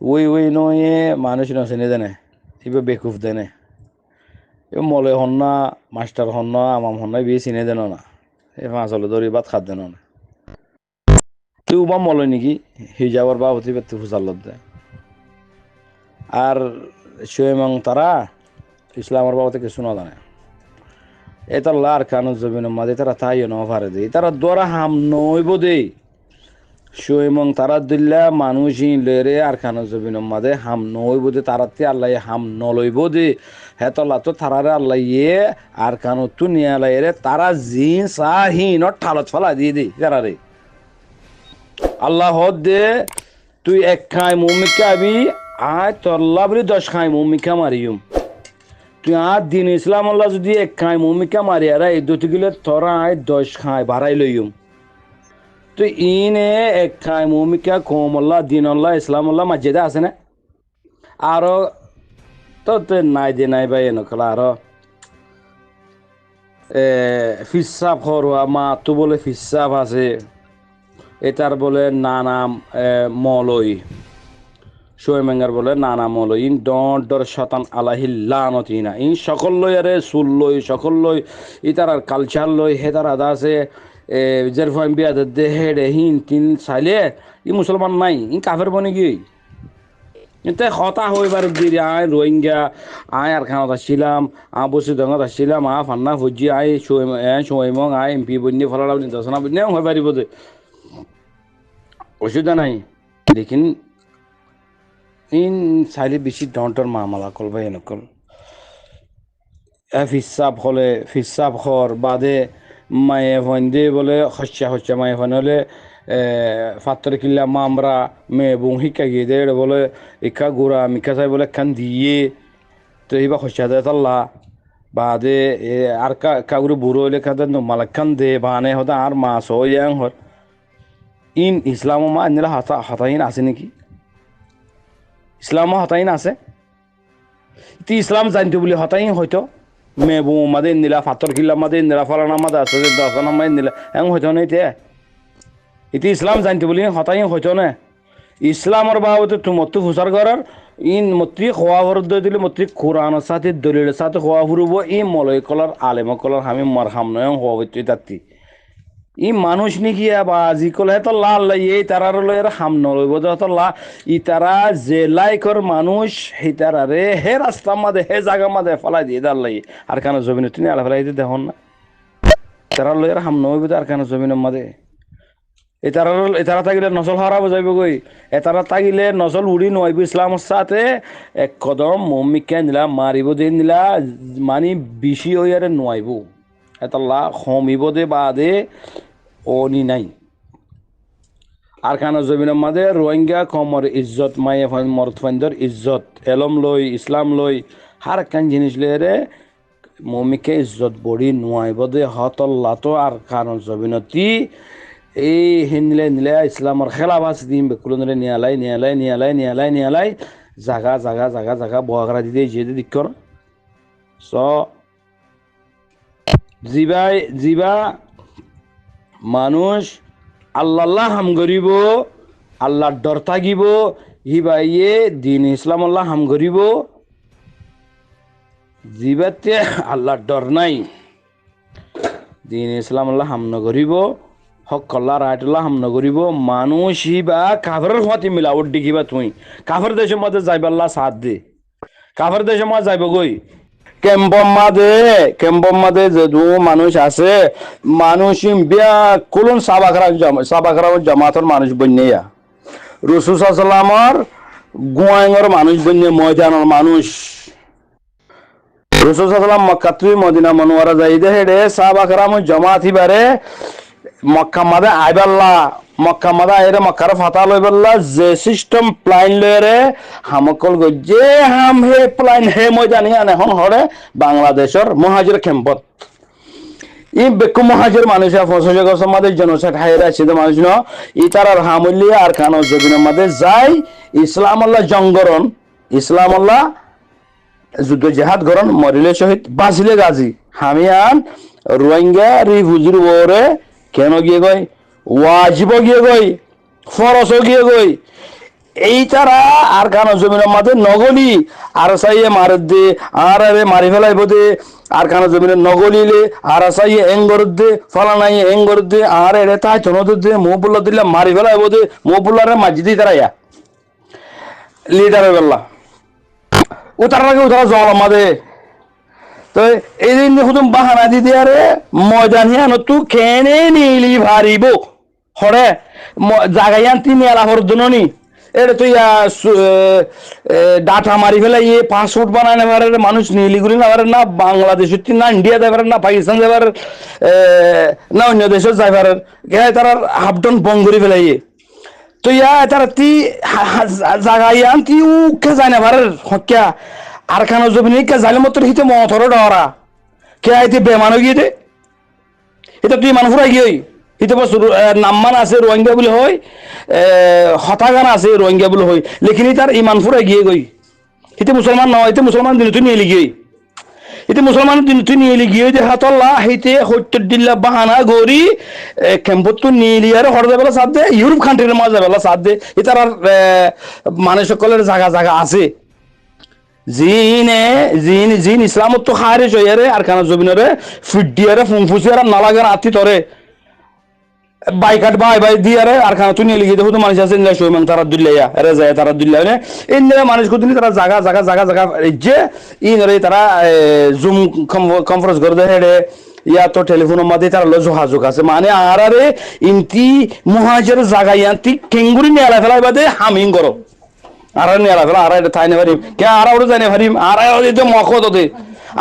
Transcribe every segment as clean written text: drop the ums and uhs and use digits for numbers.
ওই নয়ে মানুষ নচেনে জানে এবার বেকুফ দেনে এ মলে হন না মাস্টার হন না আমাম হন না বিয়ে চিনে দেন না এ ফাঁসলে ধরি ভাত খাত দেন না তুই উবা মলে নাকি হিজাবর বা অতি ব্যক্তি ফুসাল্লত দেয় আর সুয়েমং তারা ইসলামের বাবতে কিছু না জানে এটা লার কানু জমিন মাঝে তারা তাইও ন পারে দে তারা দরা হাম নইব দে সুয়েমং তারা দিল্লা মানুষই লেরে আর কানু জমিন মাঝে হাম নইব দে তারাতে আল্লাহ হাম নলইব দে হেতলা তো তারারে আল্লাহ ইয়ে আর কানু তু নিয়ে রে তারা জিন সাহিন ঠালত ফলা দিয়ে দে যারা রে আল্লাহ হদ দে তুই এক খাই মুমিকা আবি আয় তল্লা বলি 10 খাই মুমিকা মারিয়ুম তুই আর দিন ইসলাম আল্লাহ যদি এক খাই মুমিকা মারি আর এই দুটি গিলে তোরা আয় 10 খাই বাড়াই লইয়ুম তো ইনে এক খাই মুমিকা কম আল্লাহ দিন আল্লাহ ইসলাম আল্লাহ মসজিদে আছে না আরো তো নাই দে নাই ভাই নকলা আরো ফিসাব হরুয়া মা তো বলে ফিসাব আছে এটার বলে নানাম মলই শোয়েমেঙ্গার বলে নানা মলই ইন ডর শতান আলাহিল্লানতিনা ইন সকল লই আরে সুল লই সকল লই ইতার আর কালচার লই হেতার আদা আছে জের ফাইম বিয়াদ দে হেডে হিন তিন সাইলে ই মুসলমান নাই ইন কাফের বনে গিয়ে কিন্তু হতা হইবার দিদি আয় রোহিঙ্গা আয় আর খানত আসছিলাম বসে দঙত আসছিলাম ফান্না ফুজি আয় সোয়েমং আয় এমপি বন্যে ফলালাম নির্দেশনা বন্যে হয়ে পারিব যে অসুবিধা নাই লেকিন ইন চাইলে বেশি ডন্টর মামলা কল বা এনেকল ফিসাব হলে ফিসাব হর বাদে মায়ে ভন্দে বলে হস্যা মায়ে ভন হলে ফাত্তর কিল্লা মামরা মেয়ে বুং শিক্ষা গিয়ে দে বলে ইকা গুড়া মিকা চাই বলে খান দিয়ে তো এইবার হস্যা দেয় তাল্লা বাদে আর কাগুরি বুড়ো হইলে খাতে মালাক্ষান দে বানে হতে আর মাছ হয় হর ইন ইসলাম মা আনলে হতাহীন আছে নাকি ইসলাম হতাহীন আছে তি ইসলাম জানতো বলে হতাহীন হয়তো মেবু মাদে নিলা ফাতর কিল্লা মাদে নিলা ফলানা মাদে আছে দশনা মাই নিলা এম হয়তো না ইতি ইসলাম জানতো বলে হতাহীন হয়তো না ইসলামর বাবতে তুমত্তু ফুসার করার ইন মত্রি খোয়া ভর দিলে মত্রি কোরআনের সাথে দলিলের সাথে খোয়া ফুরব ই মলয় কলার আলেম কলার আমি মারহাম নয় হওয়া হইতে তাত্তি ই মানুষ নাকি বা যিকল হে তো লাল এই তারার লয়ের হাম নলইব তো লা ই তারা যে লাইকর মানুষ হে তারারে হে রাস্তা মাদে হে জায়গা মাদে ফলাই দিয়ে দাল লাই আর কেন জমিন তিনি আলা ফেলাই দিয়ে দেখুন না তারা লয়ের হাম নইব আর কেন জমিনের মাদে এতারা থাকিলে নসল হারাব যাইব গই এতারা থাকিলে নসল উড়ি নইব ইসলামের সাথে এক কদম মমিকা নিলা মারিব দিয়ে নিলা মানি বেশি হইয়ারে নইব এতাল্লা হমিব দে বাদে অনি নাই আর খানা জমিনের মাঝে রোহিঙ্গা কমর ইজ্জত মায়ে মরতফাইন্দর ইজ্জত এলম লই ইসলাম লই হার একখান জিনিস লইরে মমিকে ইজ্জত বড়ি নোয়াইব দে হতল্লা তো আর খানা জমিনতি এই নিলে ইসলামর খেলাবাস দিম বেকুল নিয়ালাই জাগা বহাগরা দিতে যে দিকর স জিবা মানুষ আল্লাহ হাম গরিব আল্লাহর ডর থাকিব হিবাইয়ে দিন ইসলাম আল্লাহ হাম গরিব জিবাতে আল্লাহর ডর নাই দিন ইসলাম আল্লাহ হাম নগরিব হক আল্লাহ রায়তুল্লাহ হাম নগরিব মানুষ হিবা কাফের হতে মিলাওট দেখিবা তুই কাফের দেশের মধ্যে যাইব আল্লাহ সাথ দে কাফের দেশের মধ্যে যাইব গই কেম্পম মাদে যদু মানুষ আছে মানুষ বিয়া কুলুন সাবাকরা জামাতর মানুষ বন্যা রসুল সাল্লামর গুয়াঙ্গর মানুষ বন্যা ময়দানের মানুষ রসুল সাল্লাম মক্কাতুই মদিনা মনোয়ারা যাইদে হেডে সাবাকরা জামাত হিবারে মক্কা মাদে আইবাল্লা মক্কা মাদা এরে মক্কার ফাতা লইবাল্লা যে সিস্টেম প্লাইন লয়রে হামকল গজে হাম হে প্লাইন হে ময়দানি আনে হন হরে বাংলাদেশের মহাজির ক্যাম্পত ই বেকু মহাজির মানুষ ফসল গসম মাদে জনসাইড হাইরা আছে মানুষ ন ই তারার হামলি আর খানো জবিনের মাদে যাই ইসলাম আল্লাহ জঙ্গরন ইসলাম আল্লাহ যুদ্ধ জেহাদ গরন মরিলে শহীদ বাঁচিলে গাজী হামিয়ান রোহিঙ্গা রিফুজির ওরে কেন গিয়ে গই ওয়াজিব গিয়ে গই ফরসও গিয়ে গই এই তারা আর কানো জমিনের মাঝে নগলি আর সাইয়ে মারে দে আর আরে মারি ফেলাইব দে আর কানো জমিনের নগলিলে আর সাইয়ে এঙ্গর দে ফলানাই এঙ্গর দে আর এরে তাই চনদ দে মোবুল্লা দিলে মারি ফেলাইব দে মোবুল্লারে মাঝিদি তারাইয়া লিডারের বেলা উতার আগে উতারা জল আমাদে তো এই দিন দেখুন বাহানা দিদি আরে ময়দান হিয়া নতু কেনে নিলি ভারিব হরে জাগাইয়ান তিনি আলাহর জননি এটা তুই ডাটা মারি ফেলে ইয়ে পাসপোর্ট বানায় নেবার মানুষ নীলিগুলি না পারে না বাংলাদেশ না ইন্ডিয়া যাবে না পাকিস্তান যাবার না অন্য দেশের যাইবার তারা হাফডন বং করে ফেলে ইয়ে তো ইয়া তারা তি জাগাইয়ান তি উকে যায় না পারে হকিয়া আর খানো জমিনে কে জালে মতো হিতে মথর ডরা কে আইতে বেমানো গিয়ে দে এটা তুই মানুষ গিয়ে হিতে নাম্মান আছে রোহিঙ্গা বলে হয় হতাগান আছে রোহিঙ্গা বলে হয় লেকিন তার ইমান ফুরাই গিয়ে গই হিতে মুসলমান নয় এতে মুসলমান দিন তুই নিয়ে গিয়ে এতে মুসলমান দিন তুই নিয়ে গিয়ে যে হাতল্লা হিতে সত্তর দিল্লা বাহানা গড়ি ক্যাম্পত তো নিয়ে লিয়ার হরদে বেলা সাথ দে ইউরোপ কান্ট্রির মাঝে বেলা সাথ দে এটার আর মানুষ সকলের জায়গা জায়গা আছে জিন ইসলামত তো খারিজ হইয়ারে আর খানা জমিনরে ফিডিয়ারে ফুংফুসিয়ারে নালাগার আতি তরে বাইকাট বাই দিয়ারে আর খানা তুই নিয়ে লিখে দেখো তো মানুষ আছে ইন্দিরা সৈমান তারা দুল্লাইয়া এরে যায় তারা দুল্লা মানে ইন্দিরা মানুষ কুদিনি তারা জায়গা জায়গা জায়গা জায়গা যে ইনরে তারা জুম কনফারেন্স করে দেয় হেডে ইয়া তো টেলিফোনের মধ্যে তারা লো যোগাযোগ আছে মানে আরে ইনতি মুহাজির জায়গা ইয়ান্তি কেঙ্গুরি নিয়ে আলা ফেলাই বাদে হামিং করো আর নিয়ে আলা ফেলা আর এটা থাই নে পারিম কে আর ওটা যাই নে পারিম আর তো মক দে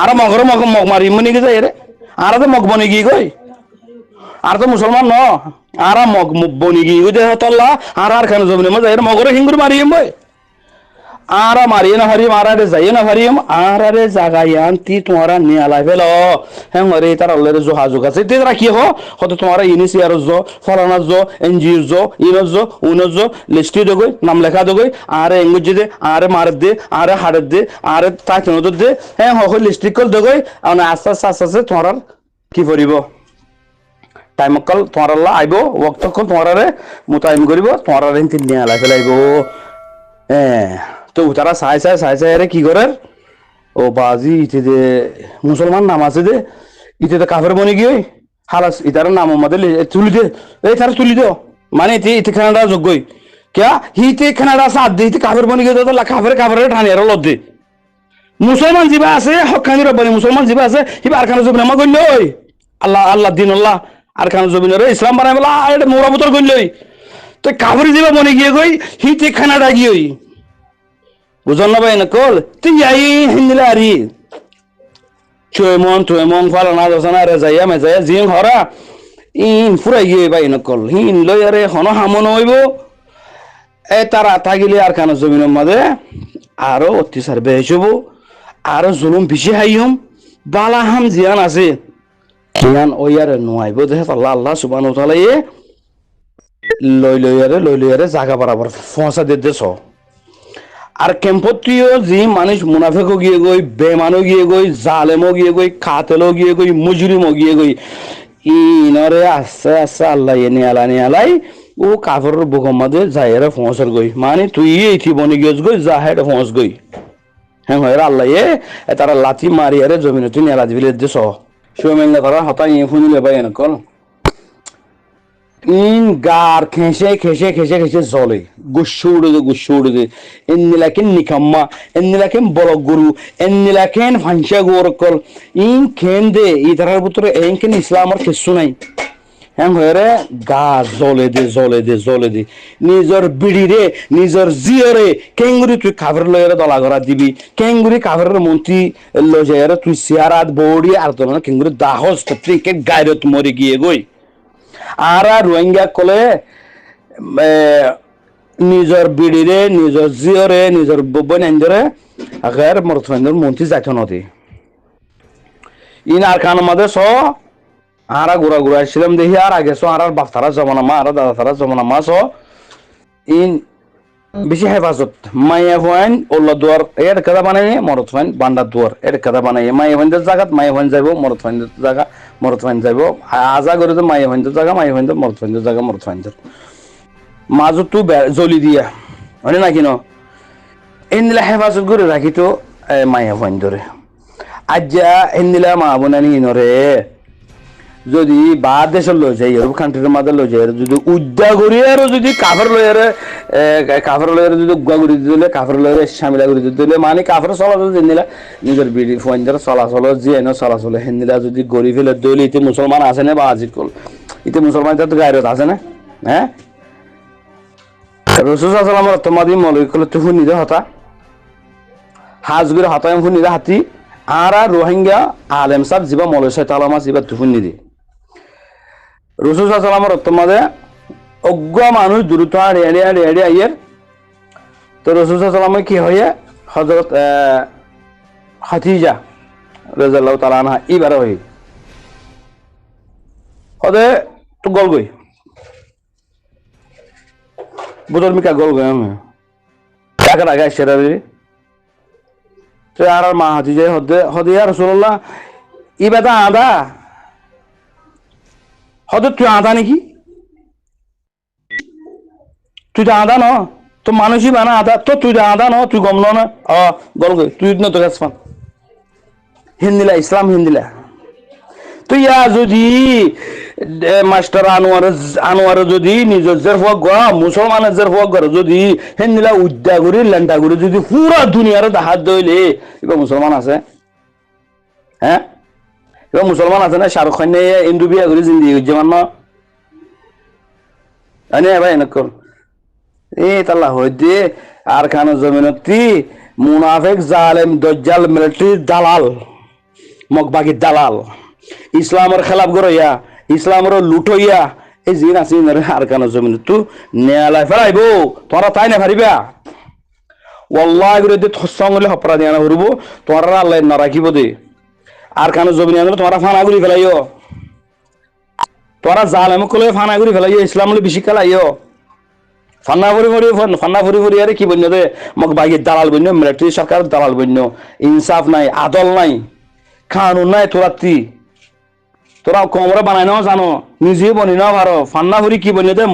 আর মগর মগ মারিম মনে কি যায় রে আর তো মগ বনে গিয়ে গই আর তো মুসলমান ন আর মগ বনি গিয়ে গই দেহ তল্লা আর খান জমিনে মজা এর মগরে হিঙ্গুর মারিম বই আর মারিয়ে না হারিম আর যাইয়ে না হারিম আর জাগাইয়ান তি তোমারা নিয়ে আলাই ফেল হ্যাঁ রে তার অলরেডি যোগাযোগ আছে তারা কি হয়তো তোমারা ইনিসিয়ার ফলানার এনজিওর ইনজ উনজ লিস্টি দগই নাম লেখা দগই আর এঙ্গুজি দে আর মার দে আর হাড় দে আর তা কেন দে হ্যাঁ হয় লিস্টি কল দগই আস্তে আস্তে আস্তে আস্তে তোমার কি করিব টাইম কল তোমার আইব ওক্ত কল তোমার মোতায়েন করিব তোমার নিয়ে আলাই ফেলাইব হ্যাঁ তো তারা চাই আরে কি করে ও বাজি ইতে দে মুসলমান নাম আছে দে ইতে তো কাফের বনে গিয়ে হালাস ইতার নাম আমাদের তুলি দে এই তারা তুলি দে মানে ইতে খানাডা যোগ্যই क्या হিতে খানাডা সাথ দে ইতে কাফের বনে গিয়ে তো কাফের ঠানি আর লদ দে মুসলমান জিবা আছে হকানি রব্বানি মুসলমান জিবা আছে হিবা আর খানা জবিন আমা গইল ওই আল্লাহ দিন আল্লাহ আর খানা জবিন রে ইসলাম বানাই বলা এটা মোরাবতর গইল তো কাফের জিবা বনে গিয়ে গই হিতে খানাডা গিয়ে বুঝল না ভাই নকল তুই যাই হিন্দিলে আরি চুয়েমন ফালানা দোসানা রে যাইয়া মেজাইয়া জিং হরা ইন ফুরাই গিয়ে ভাই নকল হিন লই আরে হন হামন হইব এ তারা থাকিলে আর খানা জমিনের মাঝে আরো অত্যাচার বেশ হবো আরো জুলুম বেশি হাইম বালা হাম জিয়ান আছে জিয়ান ওইয়ারে নোয়াইব দেখে আল্লাহ সুবহানাহু ওয়া তাআলা লই লইয়ারে জায়গা বরাবর ফসা দেশ আর ক্যাম্পত্রিও যে মানুষ মুনাফেকও গিয়ে গই বেমানও গিয়ে গই জালেমও গিয়ে গই কাতেলও গিয়ে গই মুজরিমও গিয়ে গই ইনরে আস্তে আস্তে আল্লাহ নিয়ে আলাই ও কাফের বুকের মধ্যে যাইরে ফসর গই মানে তুই এইটি বনি গিয়েছ গই যা হেড ফস গই হ্যাঁ হয় আল্লাহ তারা লাথি মারি আরে জমিনে তুই নেলা দিবি দেশ সৌমেঙ্গা তারা হতাই শুনিলে ভাই এনেকল ইন গার খেসে জলে গুসু উড়ে দে এন্নিলাকেন নিকাম্মা এন্নিলাকেন বড় গরু এন্নিলাকেন ফাংসা গোরকল ইন খেন দে ইতারার ভিতরে এনকেন ইসলামের কিছু নাই হ্যাঁ হয়ে গা জলে দে নিজের বিড়িরে নিজের জিয়রে কেঙ্গুরি তুই কাভের লয়ের দলা ঘরা দিবি কেঙ্গুরি কাভের মন্ত্রী লজাইরে তুই সিয়ারাত বৌড়ি আর তোর কেঙ্গুরি দাহস কে গায়রত মরে গিয়ে গই আর রোহিঙ্গা কলে নিজের বিড়িরে নিজের জিয়রে নিজের বনেঞ্জরে আগের মরথেন্দ্র মন্ত্রী যাইত নদী ইন আর খান মাদে স আরা ঘুরা আসছিলাম দেখি আর আগে আর বাপ তারা জমানা মা আর দাদা তারা জমানা মা স ইন বেশি হেফাজত মাইয়া ফাইন ওল্লা দুয়ার এর কাদা বানাই মরত ফাইন বান্ডার দুয়ার এর কাদা বানাই মাইয়া ফাইনদের জায়গাত মাইয়া ফাইন যাইব মরত ফাইনদের জায়গা মরত ফাইন যাইব আজা করে তো মাইয়া ফাইনদের জায়গা মাইয়া ফাইনদের মরত ফাইনদের জায়গা মরত ফাইনদের মাজত তু জ্বলি দিয়া হয় না কিনো এনদিলা হেফাজত করে রাখি তো মায়া ফাইন ধরে আজ্জা এনদিলা মা বোনানি নরে যদি বা দেশের লই যায় ইউরোপ কান্ট্রির মাঝে লই যায় যদি উদ্যা করি আর যদি কাফের লয়ের যদি উগ্গা করি দিলে কাফের লয়ের সামিলা করি দিলে মানে কাফের চলাচল জেনিলা নিজের বিড়ি ফোনদের চলাচল জিয়ানো চলাচল হেন্দিলা যদি গড়ি ফেলে দইলে ইতি মুসলমান আছে না বা আজির কল ইতি মুসলমান তো গায়রত আছে না হ্যাঁ রসুল সাল্লাল্লাহু আলাইহি তোমাদি মৌলিক কল তুই শুনি দে হতা হাজগুর হতায় শুনি দে হাতি আরা রোহিঙ্গা আলেম সাহেব জিবা মৌলভী সাহেব তালামা জিবা তুই শুনি দে রসুল সাল্লাল্লাহু আলাইহি তোমাদে অজ্ঞ মানুষ দ্রুত এড়ে আইয়ের তো রসুল সাল্লাল্লাহু কি হয়ে হযরত খাদিজা রাদিয়াল্লাহু তাআলা আনহা ইবারে হই হদে তো গল গই বুদর মিকা গল গই আমি টাকা আগে সেরারি তো আর মা খাদিজা হদে ইয়া রাসূলুল্লাহ ইবাদা আদা হদে তুই আদা নাকি তুই তো আদা ন তো মানুষই বানা আদা তো তুই আদা ন তুই গম না গল গই তুই ন তো গাছ হিন্দিলা ইসলাম হিন্দিলা তুই ইয়া যদি মাস্টার আনোয়ার যদি নিজের জের হওয়া গা মুসলমানের জের হওয়া গা যদি হিন্দিলা উদ্যা করি লেন্টা করি যদি পুরা দুনিয়ার হাত ধইলে এবার মুসলমান আছে হ্যাঁ এবার মুসলমান আছে না শাহরুখ খান ইন্দু বিয়া করে জিন্দি যেমন না ভাই এনেকর তাল্লা হইতে আর খানো জমিনতি মুনাফেক জালেম দজ্জাল মিলিটারি দালাল মগবাগি দালাল ইসলামের খেলাফ গরইয়া ইসলামের লুটইয়া এই জিন আছে আর খানো জমিন তু নেয়ালাই ফেলাইব তোরা তাই না পারিবা ওয়াল্লাহি বিরুদ্ধে সঙ্গলে হপরা দিয়া না হরব তোরা আল্লাহ না রাখিব দে আর খানো জমিন আনলে তোরা ফানা গুলি ফেলাইও তোরা জালেম কলে ফানা গুলি ফেলাইও ইসলাম হলে বেশি খেলাইও ফান্না ফুরি আরে কি বন্য দে মগ বাগির দালাল বন্য মিলিটারি সরকার দালাল বন্য ইনসাফ নাই আদল নাই কানুন নাই তোরা কমরে বানাই নাও জানো নিজে বনি নাও পারো ফান্না ফুরি কি বন্য দে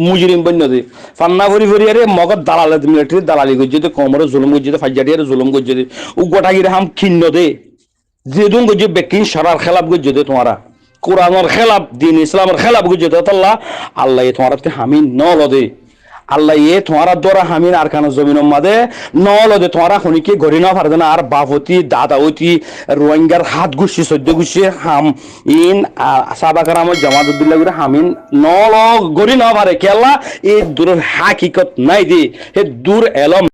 মুজরিম বন্য দে ফান্না ফুরি আরে মগর দালাল মিলিটারি দালালি করছে দে কমরে জুলুম করছে দে ফাইজাটি আরে জুলুম করছে দে ও গোটা গিরে হাম খিন্ন দে যেদুন করছে বেকিন সরার খেলাপ করছে দে তোমারা কোরআনের খেলাপ দিন ইসলামের খেলাপ করছে দে আল্লাহ তোমারা হামি নল দে আল্লাহ তোমারা দরা হামিন আর খানো জমিন মাদে নলদে তোমারা খনিকে গড়ি না পারবে না আর বাপতি দাদাওতি রোহিঙ্গার হাত গুছি সদ্য গুছি হাম ইন সাবাকারাম জামাতুদ্দিল্লাহ করে হামিন নল গড়ি না পারে কেলা এই দূর হাকিকত নাই দি হে দূর এলম